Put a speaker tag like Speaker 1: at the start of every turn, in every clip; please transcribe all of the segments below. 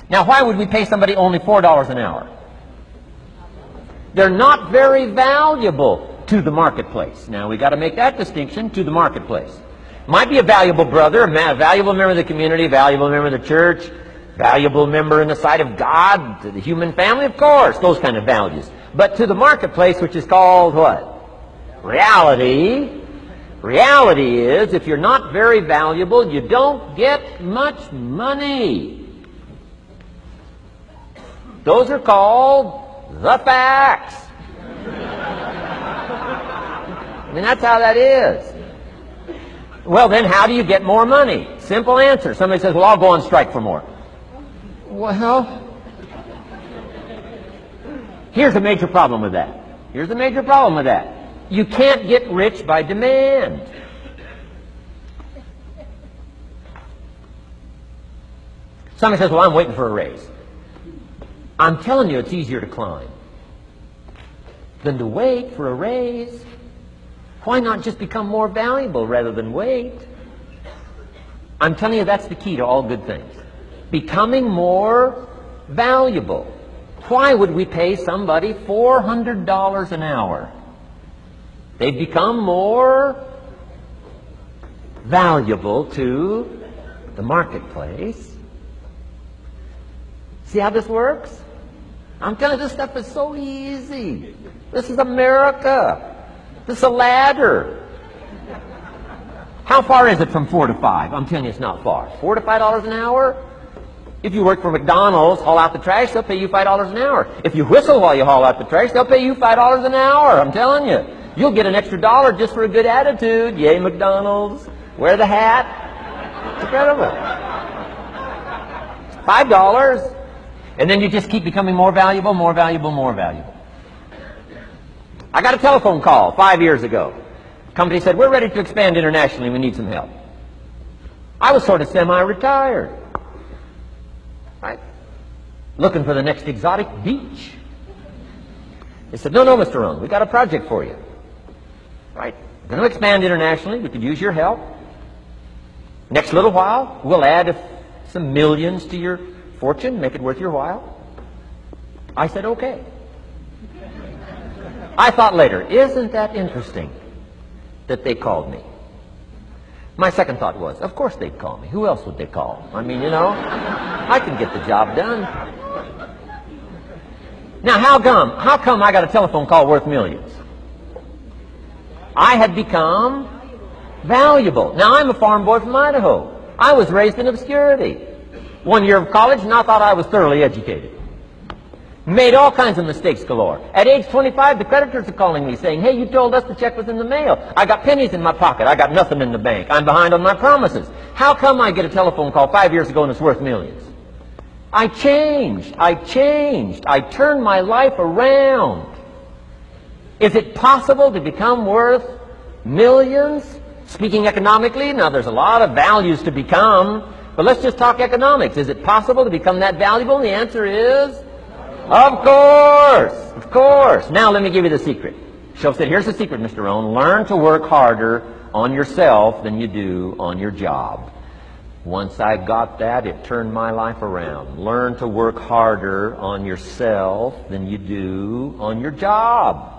Speaker 1: Now, why would we pay somebody only $4 an hour? They're not very valuable to the marketplace. Now, we got to make that distinction, to the marketplace. Might be a valuable brother, a valuable member of the community, a valuable member of the church, valuable member in the sight of God, to the human family, of course, those kind of values. But to the marketplace, which is called what? Reality. Reality is, if you're not very valuable, you don't get much money. Those are called the facts. I mean, that's how that is. Well, then, how do you get more money? Simple answer. Somebody says, well, I'll go on strike for more. Well, here's a major problem with that. Here's a major problem with that. You can't get rich by demand. Somebody says, well, I'm waiting for a raise. I'm telling you, it's easier to climb than to wait for a raise. Why not just become more valuable rather than wait? I'm telling you, that's the key to all good things. Becoming more valuable. Why would we pay somebody $400 an hour? They become more valuable to the marketplace. See how this works? I'm telling you, this stuff is so easy. This is America. This is a ladder. How far is it from 4 to 5? I'm telling you, it's not far. $4 to $5 an hour? If you work for McDonald's, haul out the trash, they'll pay you $5 an hour. If you whistle while you haul out the trash, they'll pay you $5 an hour. I'm telling you. You'll get an extra $1 just for a good attitude. Yay, McDonald's. Wear the hat. It's incredible. $5. And then you just keep becoming more valuable, more valuable, more valuable. I got a telephone call 5 years ago. The company said, we're ready to expand internationally. We need some help. I was sort of semi-retired. Right? Looking for the next exotic beach. They said, no, Mr. Rohn, we got a project for you. Right? We're going to expand internationally. We could use your help. Next little while, we'll add some millions to your fortune, make it worth your while. I said, okay. I thought later, isn't that interesting that they called me? My second thought was, of course they'd call me. Who else would they call? I mean, I can get the job done. Now, how come I got a telephone call worth millions? I had become valuable. Now, I'm a farm boy from Idaho. I was raised in obscurity. 1 year of college, and I thought I was thoroughly educated. Made all kinds of mistakes galore. At age 25, the creditors are calling me saying, hey, you told us the check was in the mail. I got pennies in my pocket. I got nothing in the bank. I'm behind on my promises. How come I get a telephone call 5 years ago and it's worth millions? I changed. I turned my life around. Is it possible to become worth millions? Speaking economically, now there's a lot of values to become, but let's just talk economics. Is it possible to become that valuable? And the answer is, of course. Now let me give you the secret. She'll say, here's the secret, Mr. Rohn. Learn to work harder on yourself than you do on your job. Once I got that, it turned my life around. Learn to work harder on yourself than you do on your job.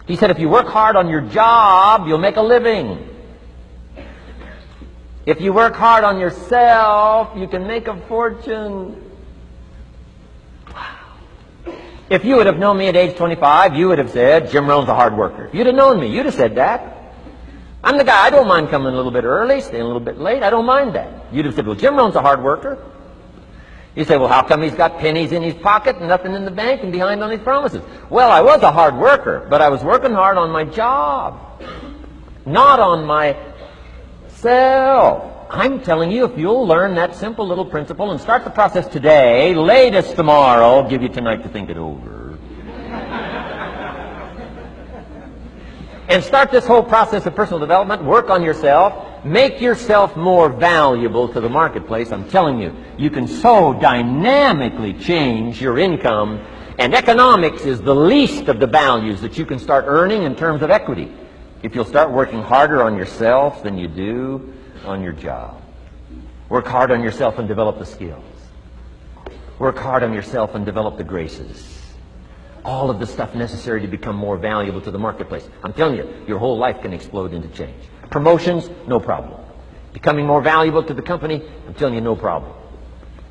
Speaker 1: He said, if you work hard on your job, you'll make a living. If you work hard on yourself, you can make a fortune. Wow. If you would have known me at age 25, you would have said, Jim Rohn's a hard worker. If you'd have known me, you'd have said that. I'm the guy, I don't mind coming a little bit early, staying a little bit late. I don't mind that. You'd have said, well, Jim Rohn's a hard worker. You say, well, how come he's got pennies in his pocket and nothing in the bank and behind on his promises? Well, I was a hard worker, but I was working hard on my job, not on myself. I'm telling you, if you'll learn that simple little principle and start the process today, latest tomorrow, I'll give you tonight to think it over. And start this whole process of personal development, work on yourself, make yourself more valuable to the marketplace. I'm telling you, you can so dynamically change your income, and economics is the least of the values that you can start earning in terms of equity. If you'll start working harder on yourself than you do on your job. Work hard on yourself and develop the skills. Work hard on yourself and develop the graces. All of the stuff necessary to become more valuable to the marketplace. I'm telling you, your whole life can explode into change. Promotions, no problem. Becoming more valuable to the company, I'm telling you, no problem.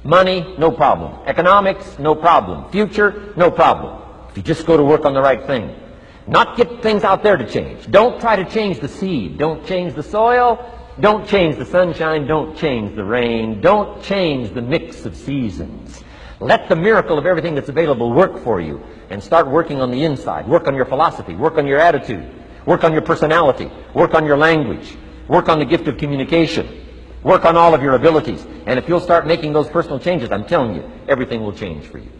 Speaker 1: Money, no problem. Economics, no problem. Future, no problem. If you just go to work on the right thing. Not get things out there to change. Don't try to change the seed. Don't change the soil. Don't change the sunshine. Don't change the rain. Don't change the mix of seasons. Let the miracle of everything that's available work for you, and start working on the inside. Work on your philosophy. Work on your attitude. Work on your personality. Work on your language. Work on the gift of communication. Work on all of your abilities. And if you'll start making those personal changes, I'm telling you, everything will change for you.